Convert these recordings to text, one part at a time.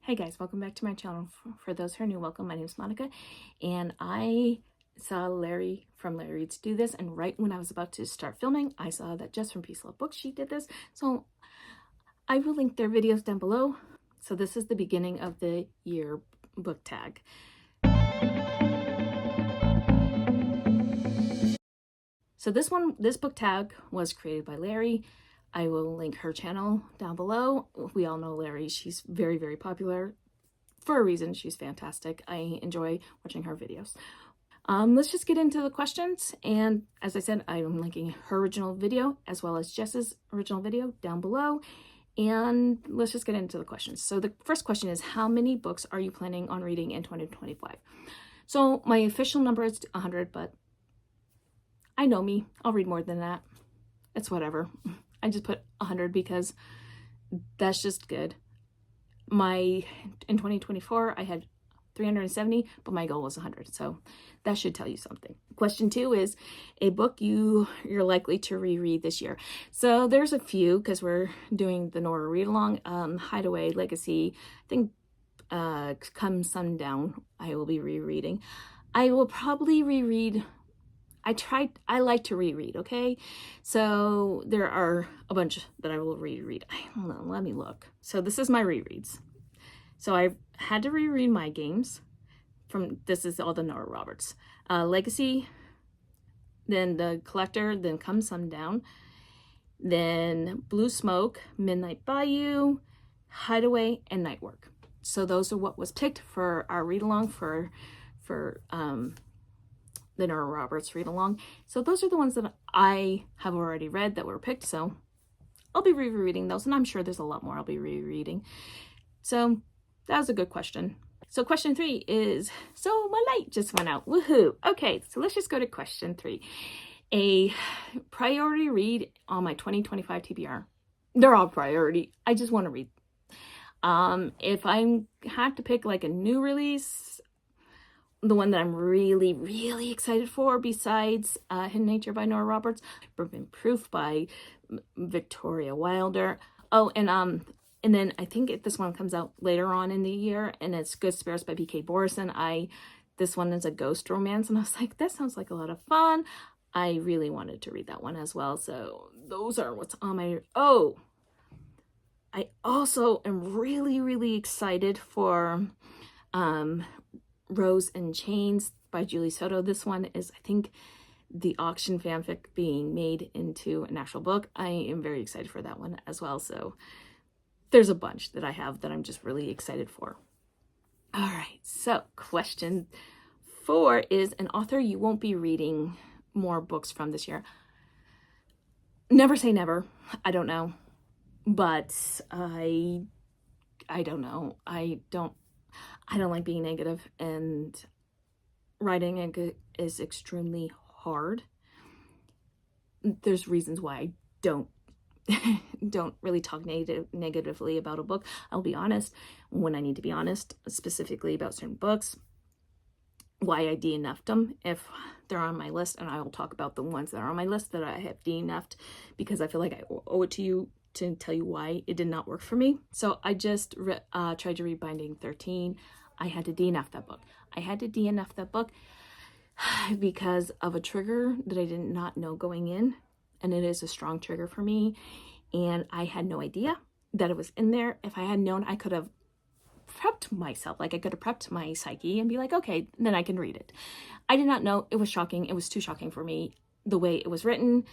Hey guys, welcome back to my channel. For those who are new, welcome. My name is Monica, and I saw Larry from Larry Reads do this, and right when I was about to start filming, I saw that Jess from PeaceLoveBooks, she did this. So I will link their videos down below. So this is the beginning of the year book tag. So this book tag was created by Larry. I will link her channel down below. We all know Larry. She's very, very popular. For a reason, she's fantastic. I enjoy watching her videos. Let's just get into the questions. And as I said, I'm linking her original video as well as Jess's original video down below. And let's just get into the questions. So the first question is, how many books are you planning on reading in 2025? So my official number is 100, but I know me. I'll read more than that. It's whatever. I just put 100 because that's just good. In 2024, I had 370, but my goal was 100. So that should tell you something. Question 2 is a book you're likely to reread this year. So there's a few because we're doing the Nora read along. Hideaway, Legacy, I think Come Sundown, I will be rereading. I will probably reread. I like to reread, okay? So there are a bunch that I will reread. Hold on, let me look. So this is my rereads. So I had to reread My Games. This is all the Nora Roberts. Legacy, then The Collector, then Come Sundown, then Blue Smoke, Midnight Bayou, Hideaway, and Night Work. So those are what was picked for our read along for the Nora Roberts read along. So those are the ones that I have already read that were picked. So I'll be rereading those, and I'm sure there's a lot more I'll be rereading. So that was a good question. So question 3 is, so my light just went out. Woohoo. Okay, so let's just go to question 3. A priority read on my 2025 TBR. They're all priority. I just want to read. If I had to pick like a new release, the one that I'm really, really excited for besides Hidden Nature by Nora Roberts, Forbidden Proof by Victoria Wilder. Oh, and then I think this one comes out later on in the year, and it's Good Spirits by B.K. Borison. This one is a ghost romance, and I was like, that sounds like a lot of fun. I really wanted to read that one as well. So those are what's on my... Oh, I also am really, really excited for Rose and Chains by Julie Soto. This one is, I think, the auction fanfic being made into an actual book. I am very excited for that one as well. So there's a bunch that I have that I'm just really excited for. All right, so question 4 is an author you won't be reading more books from this year. Never say never. I don't know. But I don't know. I don't like being negative, and writing is extremely hard. There's reasons why I don't really talk negatively about a book. I'll be honest when I need to be honest, specifically about certain books, why I DNF'd them if they're on my list, and I will talk about the ones that are on my list that I have DNF'd because I feel like I owe it to you to tell you why it did not work for me. So I just tried to read Binding 13. I had to DNF that book. I had to DNF that book because of a trigger that I did not know going in, and it is a strong trigger for me, and I had no idea that it was in there. If I had known, I could have prepped myself. Like, I could have prepped my psyche and be like, okay, then I can read it. I did not know. It was shocking. It was too shocking for me, the way it was written.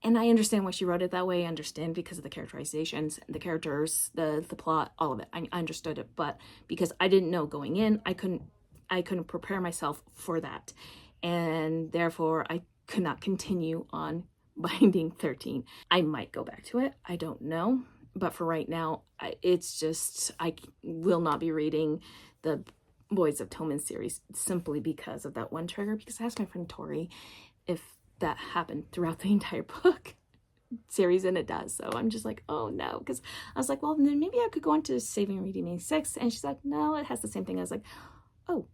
And I understand why she wrote it that way. I understand because of the characterizations, the characters, the plot, all of it. I understood it, but because I didn't know going in, I couldn't prepare myself for that. And therefore, I could not continue on Binding 13. I might go back to it. I don't know. But for right now, I will not be reading the Boys of Tillman series simply because of that one trigger. Because I asked my friend Tori if that happened throughout the entire book series, and it does. So I'm just like, oh no, because I was like, well, then maybe I could go on to Saving and Redeeming 6, and she's like, no, it has the same thing. I was like, oh,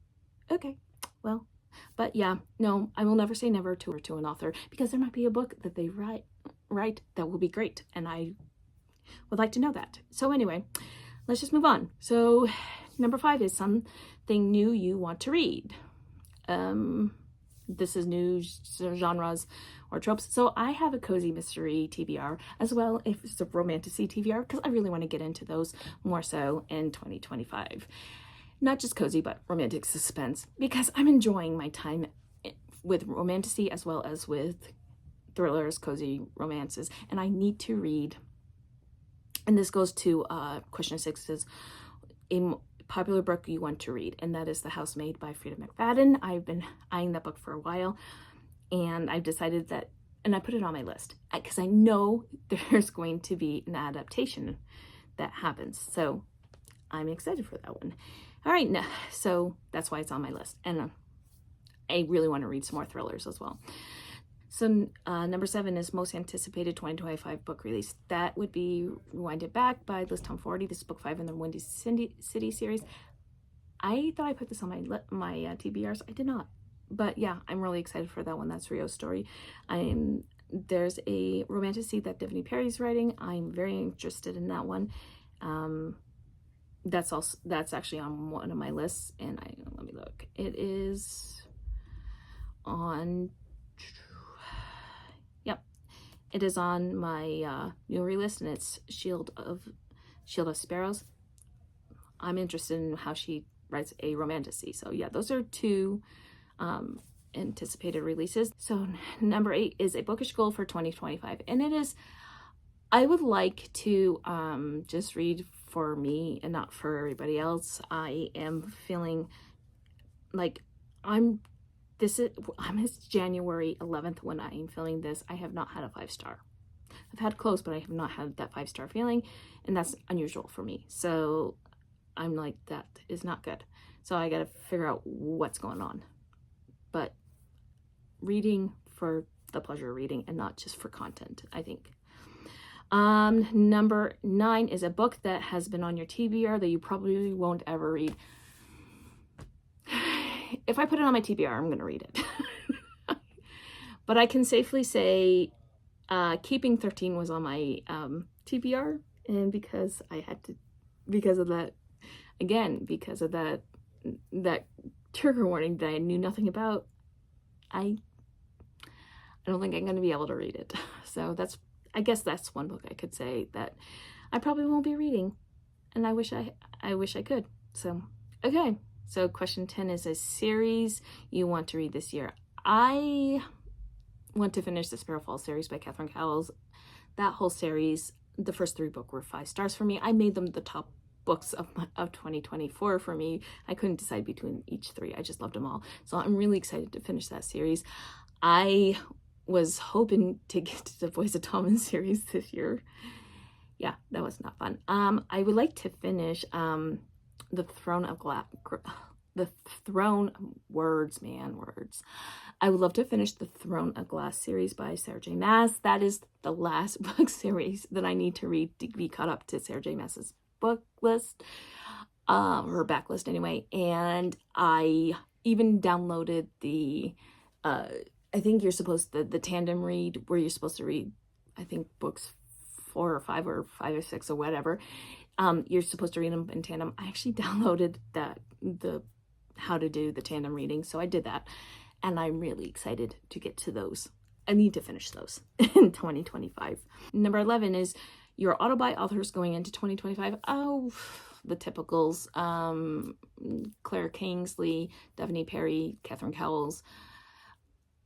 okay, well, but yeah, no, I will never say never to an author, because there might be a book that they write that will be great, and I would like to know that. So anyway, let's just move on. So number 5 is something new you want to read. This is new genres or tropes. So I have a cozy mystery TBR as well. If it's a romantasy TBR, because I really want to get into those more so in 2025. Not just cozy, but romantic suspense, because I'm enjoying my time with romantasy as well as with thrillers, cozy romances, and I need to read. And this goes to question 6 is a popular book you want to read, and that is The Housemaid by Frida McFadden. I've been eyeing that book for a while, and I've decided that, and I put it on my list because I know there's going to be an adaptation that happens. So I'm excited for that one. All right, so that's why it's on my list. And I really want to read some more thrillers as well. So number 7 is most anticipated 2025 book release. That would be Rewind It Back by Liz Tom 40. This is book 5 in the Windy City series. I thought I put this on my TBRs. I did not. But yeah, I'm really excited for that one. That's Rio's story. There's a romantasy that Devney Perry's writing. I'm very interested in that one. That's actually on one of my lists, and let me look. It is on, yep, it is on my new list, and it's Shield of Sparrows. I'm interested in how she writes a romantasy. So yeah, those are 2 anticipated releases. So number 8 is a bookish goal for 2025, and it is, I would like to just read for me and not for everybody else. I am feeling like it's January 11th when I am feeling this. I have not had a 5-star. I've had close, but I have not had that 5-star feeling, and that's unusual for me. So I'm like, that is not good. So I got to figure out what's going on. But reading for the pleasure of reading and not just for content, I think. Number 9 is a book that has been on your TBR that you probably won't ever read. If I put it on my TBR, I'm going to read it. But I can safely say Keeping 13 was on my TBR, and because of that trigger warning that I knew nothing about, I don't think I'm going to be able to read it. So I guess that's one book I could say that I probably won't be reading, and I wish I could. So okay, so question 10 is a series you want to read this year. I want to finish the Sparrowfall series by Catherine Cowles. That whole series, the first 3 books were 5 stars for me. I made them the top books of 2024 for me. I couldn't decide between each 3. I just loved them all. So I'm really excited to finish that series. I was hoping to get to the Voice of Tommen series this year. Yeah, that was not fun. I would like to finish the Throne words. I would love to finish the Throne of Glass series by Sarah J. Maas. That is the last book series that I need to read to be caught up to Sarah J. Maas's book list, her backlist anyway. And I even downloaded the I think you're supposed to, the tandem read, where you're supposed to read, I think, books 4 or 5 or 5 or 6 or whatever. You're supposed to read them in tandem. I actually downloaded the how to do the tandem reading, so I did that, and I'm really excited to get to those. I need to finish those in 2025. Number 11 is your autobuy authors going into 2025. Oh, the typicals: Claire Kingsley, Devney Perry, Catherine Cowles.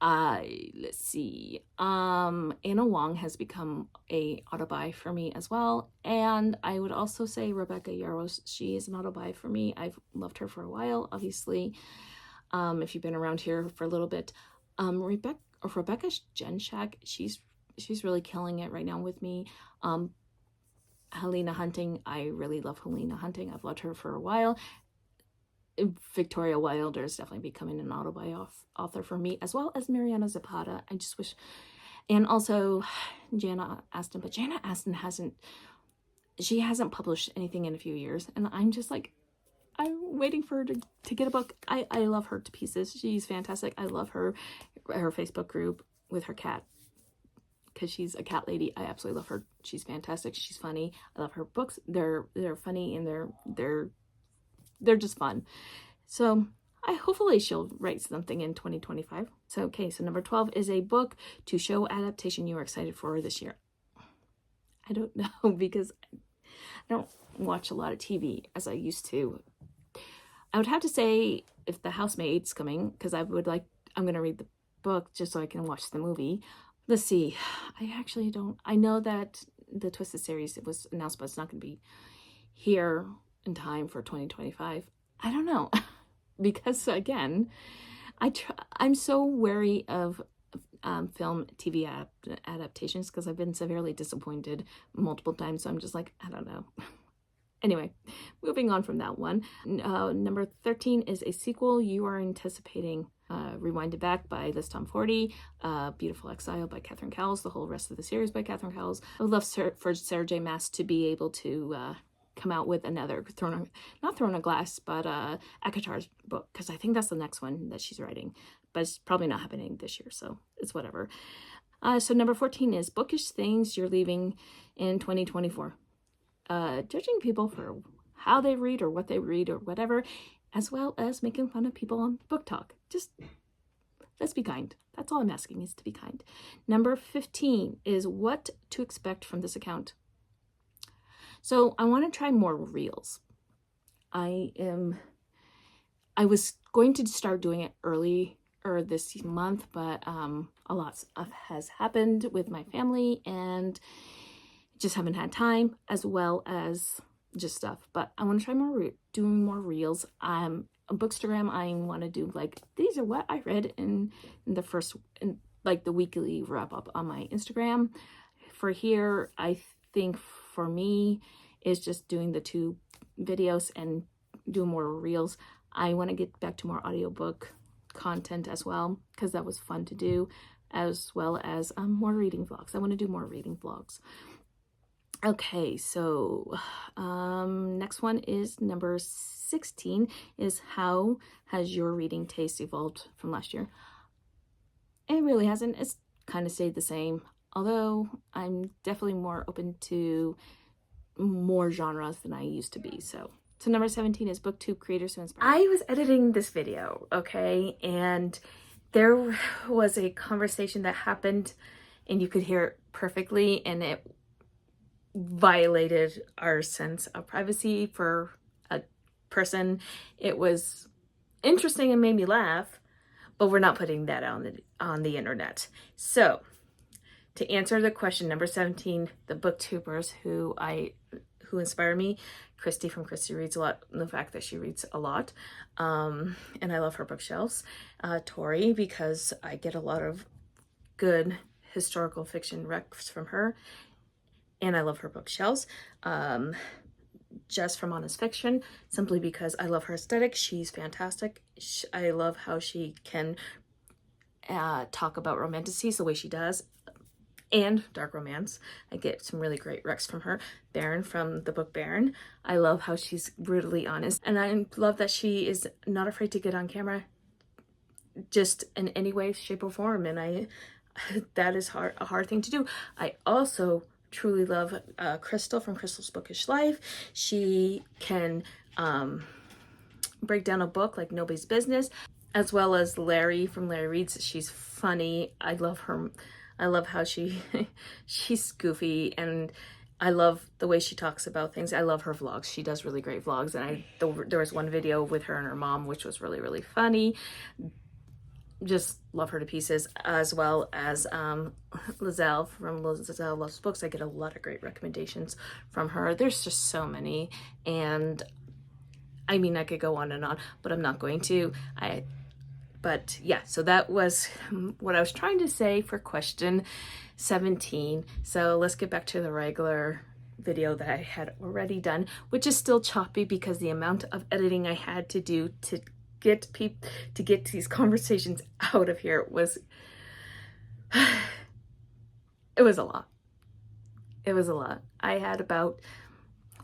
Let's see. Anna Wong has become a autobuy for me as well. And I would also say Rebecca Yarros. She is an autobuy for me. I've loved her for a while, obviously. If you've been around here for a little bit. Rebecca Genshak, she's really killing it right now with me. Helena Hunting, I really love Helena Hunting. I've loved her for a while. Victoria Wilder is definitely becoming an autobuy author for me, as well as Mariana Zapata. I just wish, and also Jana Aston, but Jana Aston hasn't published anything in a few years, and I'm just like, I'm waiting for her to get a book. I love her to pieces. She's fantastic. I love her Facebook group with her cat because she's a cat lady. I absolutely love her. She's fantastic. She's funny. I love her books. They're funny, and they're just fun. So hopefully she'll write something in 2025. So okay, so number 12 is a book to show adaptation you are excited for this year. I don't know, because I don't watch a lot of TV as I used to. I would have to say if The Housemaid's coming, because I'm going to read the book just so I can watch the movie. Let's see. I actually don't. I know that the Twisted series, it was announced, but it's not going to be here in time for 2025. I don't know. Because again, I'm so wary of film TV adaptations because I've been severely disappointed multiple times. So I'm just like, I don't know. Anyway, moving on from that one. Number 13 is a sequel you are anticipating. Rewind It Back by Liz Tom 40, Beautiful Exile by Catherine Cowles, the whole rest of the series by Catherine Cowles. I would love for Sarah J. Maas to be able to come out with another not Throne of Glass, but Akatar's book, because I think that's the next one that she's writing, but it's probably not happening this year, so it's whatever. So number 14 is bookish things you're leaving in 2024. Judging people for how they read or what they read or whatever, as well as making fun of people on Book Talk. Just let's be kind. That's all I'm asking, is to be kind. Number 15 is what to expect from this account. So I want to try more reels. I was going to start doing it earlier this month, but a lot has happened with my family and just haven't had time, as well as just stuff. But I want to try doing more reels. On Bookstagram, I want to do like, these are what I read in the weekly wrap up on my Instagram. For here, I think for me is just doing the 2 videos and do more reels. I want to get back to more audiobook content as well, because that was fun to do, as well as more reading vlogs. I want to do more reading vlogs. Okay, so next one is number 16 is how has your reading taste evolved from last year? It really hasn't. It's kind of stayed the same, although I'm definitely more open to more genres than I used to be. So number 17 is BookTube creators who inspire. I was editing this video, okay, and there was a conversation that happened and you could hear it perfectly, and it violated our sense of privacy for a person. It was interesting and made me laugh, but we're not putting that on the internet. So to answer the question, number 17, the booktubers who inspire me, Christi from Christi Reads a Lot, and the fact that she reads a lot, and I love her bookshelves. Tori, because I get a lot of good historical fiction recs from her, and I love her bookshelves. Jess from Honest Fiction, simply because I love her aesthetic. She's fantastic. I love how she can talk about romanticy the way she does, and dark romance. I get some really great recs from her. Baron from the book Baron. I love how she's brutally honest, and I love that she is not afraid to get on camera just in any way, shape, or form, and that is a hard thing to do. I also truly love Crystal from Crystal's Bookish Life. She can break down a book like nobody's business, as well as Larry from Larry Reads. She's funny. I love her. I love how she's goofy, and I love the way she talks about things. I love her vlogs. She does really great vlogs, and there was one video with her and her mom which was really, really funny. Just love her to pieces, as well as Liezl from Liezl Loves Books. I get a lot of great recommendations from her. There's just so many, and I mean, I could go on and on, but I'm not going to. But yeah, so that was what I was trying to say for question 17. So let's get back to the regular video that I had already done, which is still choppy because the amount of editing I had to do to get these conversations out of here was it was a lot. It was a lot. I had about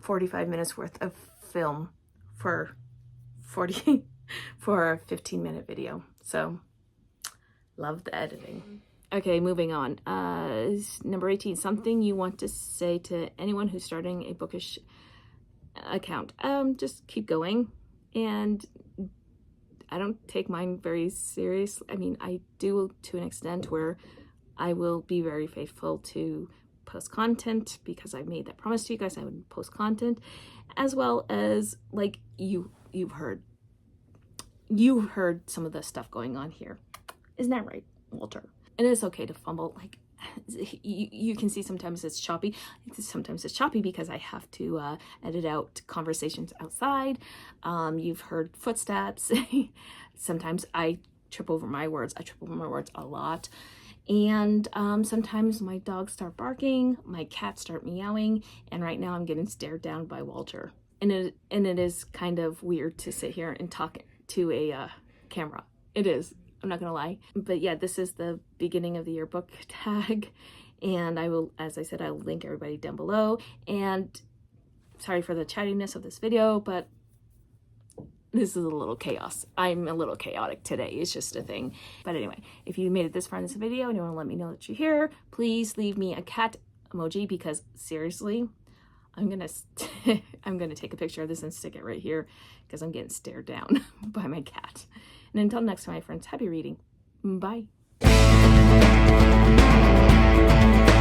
45 minutes worth of film for a 15-minute video. So love the editing. Okay, moving on. Number 18, something you want to say to anyone who's starting a bookish account. Just keep going. And I don't take mine very seriously. I mean, I do to an extent where I will be very faithful to post content because I made that promise to you guys I would post content, as well as like you've heard some of the stuff going on here. Isn't that right, Walter? And it's okay to fumble. Like you can see sometimes it's choppy. Sometimes it's choppy because I have to edit out conversations outside. You've heard footsteps. Sometimes I trip over my words. I trip over my words a lot. And sometimes my dogs start barking, my cats start meowing, and right now I'm getting stared down by Walter. And it is kind of weird to sit here and talk to a camera. It is. I'm not gonna lie. But yeah, this is the beginning of the year book tag, and I will, as I said, I'll link everybody down below. And sorry for the chattiness of this video, but this is a little chaos. I'm a little chaotic today. It's just a thing. But anyway, if you made it this far in this video and you want to let me know that you're here, please leave me a cat emoji, because seriously, I'm gonna take a picture of this and stick it right here because I'm getting stared down by my cat. And until next time, my friends, happy reading. Bye.